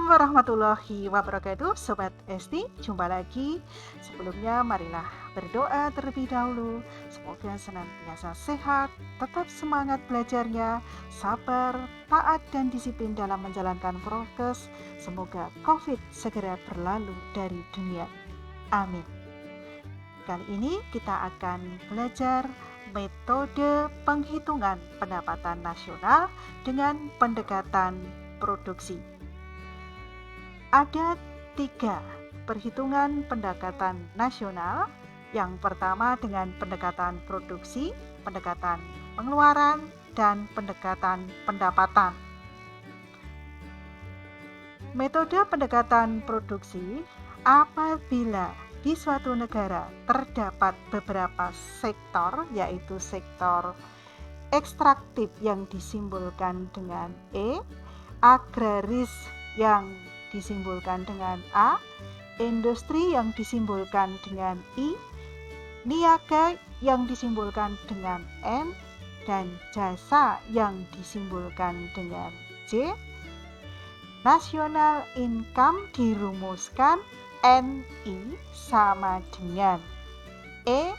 Assalamualaikum warahmatullahi wabarakatuh, Sobat Esti. Jumpa lagi. Sebelumnya marilah berdoa terlebih dahulu. Semoga senantiasa sehat, tetap semangat belajarnya, sabar, taat dan disiplin dalam menjalankan prokes. Semoga COVID segera berlalu dari dunia. Amin. Kali ini kita akan belajar metode penghitungan pendapatan nasional dengan pendekatan produksi. Ada 3 perhitungan pendekatan nasional. Yang pertama dengan pendekatan produksi, pendekatan pengeluaran, dan pendekatan pendapatan. Metode pendekatan produksi apabila di suatu negara terdapat beberapa sektor, yaitu sektor ekstraktif yang disimbolkan dengan E, agraris yang disimbolkan dengan A, industri yang disimbolkan dengan I, niaga yang disimbolkan dengan N, dan jasa yang disimbolkan dengan J. National income dirumuskan NI sama dengan E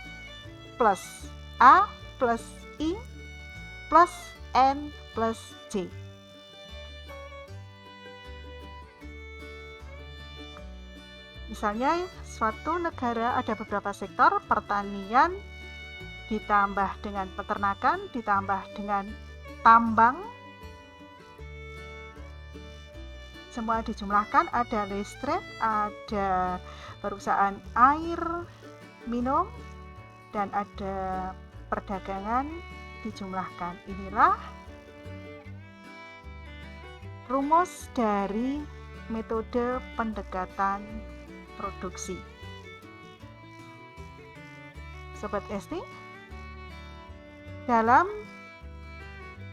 plus A plus I plus N plus J. Misalnya suatu negara ada beberapa sektor, pertanian ditambah dengan peternakan, ditambah dengan tambang, semua dijumlahkan, ada listrik, ada perusahaan air minum, dan ada perdagangan dijumlahkan. Inilah rumus dari metode pendekatan produksi. Sobat Esti, dalam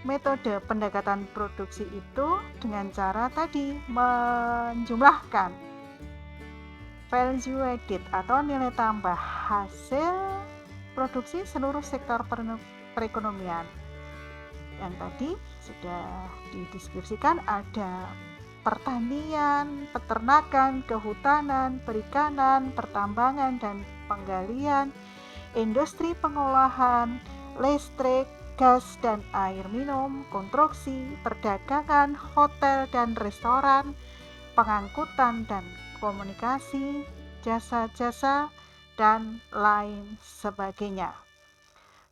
metode pendekatan produksi itu dengan cara tadi menjumlahkan value added atau nilai tambah hasil produksi seluruh sektor perekonomian. Yang tadi sudah dideskripsikan, ada pertanian, peternakan, kehutanan, perikanan, pertambangan dan penggalian, industri pengolahan, listrik, gas dan air minum, konstruksi, perdagangan, hotel dan restoran, pengangkutan dan komunikasi, jasa-jasa, dan lain sebagainya.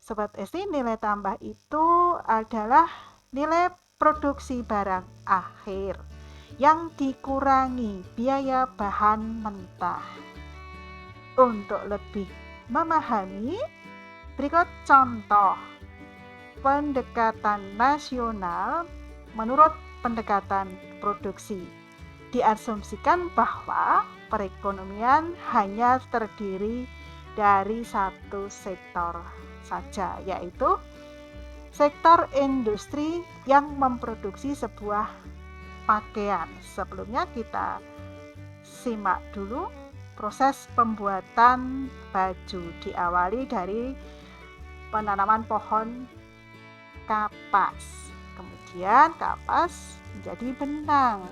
Sobat Esti, nilai tambah itu adalah nilai produksi barang akhir yang dikurangi biaya bahan mentah. Untuk lebih memahami, berikut contoh pendekatan nasional menurut pendekatan produksi. Diasumsikan bahwa perekonomian hanya terdiri dari satu sektor saja, yaitu sektor industri yang memproduksi sebuah pakaian. Sebelumnya kita simak dulu proses pembuatan baju. Diawali dari penanaman pohon kapas, kemudian kapas menjadi benang,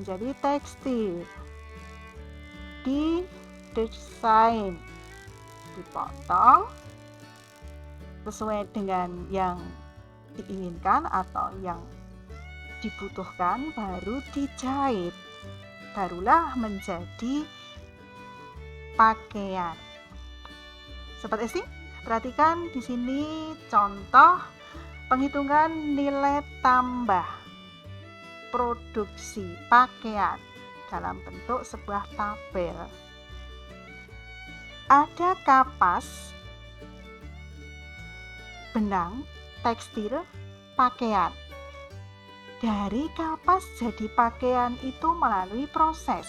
menjadi tekstil, didesain, dipotong sesuai dengan yang diinginkan atau yang dibutuhkan, baru dijahit, barulah menjadi pakaian. Sobat Esti, perhatikan di sini contoh penghitungan nilai tambah produksi pakaian dalam bentuk sebuah tabel. Ada kapas, benang, tekstil, pakaian. Dari kapas jadi pakaian itu melalui proses.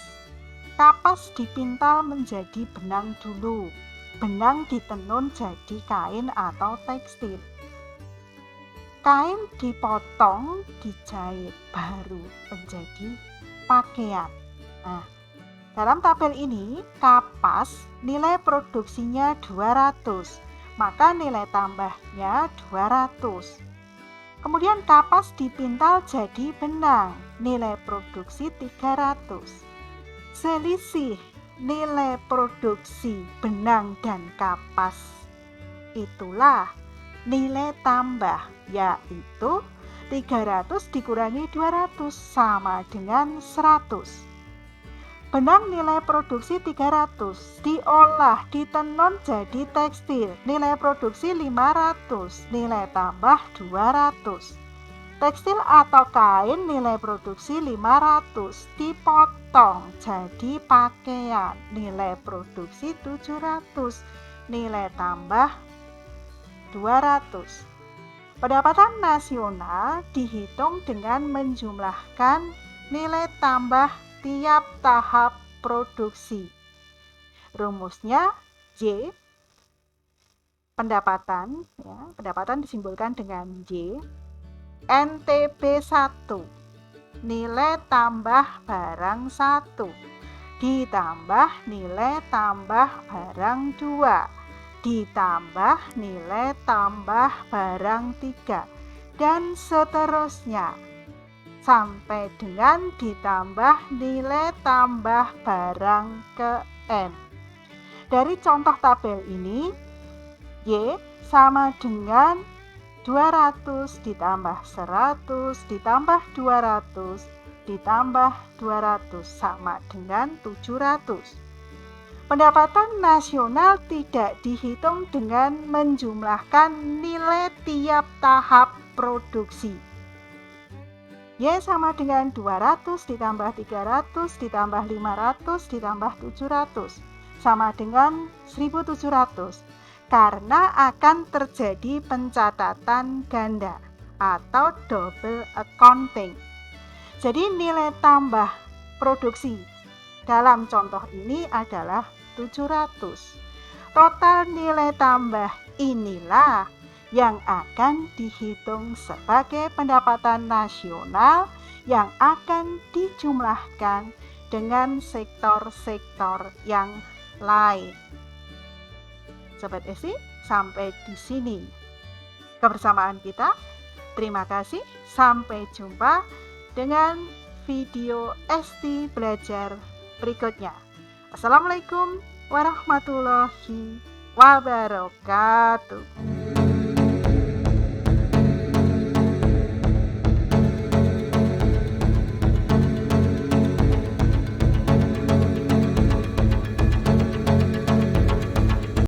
Kapas dipintal menjadi benang dulu. Benang ditenun jadi kain atau tekstil. Kain dipotong, dijahit, baru menjadi pakaian. Nah, dalam tabel ini kapas nilai produksinya 200, maka nilai tambahnya 200. Kemudian kapas dipintal jadi benang, nilai produksi 300. Selisih nilai produksi benang dan kapas itulah nilai tambah, yaitu 300 dikurangi 200 sama dengan 100. Benang nilai produksi 300 diolah, ditenun jadi tekstil, nilai produksi 500, nilai tambah 200. Tekstil atau kain nilai produksi 500 dipotong jadi pakaian, nilai produksi 700, nilai tambah 200. Pendapatan nasional dihitung dengan menjumlahkan nilai tambah tiap tahap produksi. Rumusnya Y pendapatan disimbolkan dengan Y NTB 1 nilai tambah barang 1 ditambah nilai tambah barang 2 ditambah nilai tambah barang 3 dan seterusnya sampai dengan ditambah nilai tambah barang ke N. Dari contoh tabel ini Y sama dengan 200 ditambah 100 ditambah 200 ditambah 200 sama dengan 700. Pendapatan nasional tidak dihitung dengan menjumlahkan nilai tiap tahap produksi. Y sama dengan 200 ditambah 300 ditambah 500 ditambah 700 sama dengan 1700. Karena akan terjadi pencatatan ganda atau double accounting. Jadi nilai tambah produksi dalam contoh ini adalah 700. Total nilai tambah inilah yang akan dihitung sebagai pendapatan nasional yang akan dijumlahkan dengan sektor-sektor yang lain. Sobat Esti, sampai di sini kebersamaan kita. Terima kasih, sampai jumpa dengan video Esti Belajar berikutnya. Assalamualaikum warahmatullahi wabarakatuh.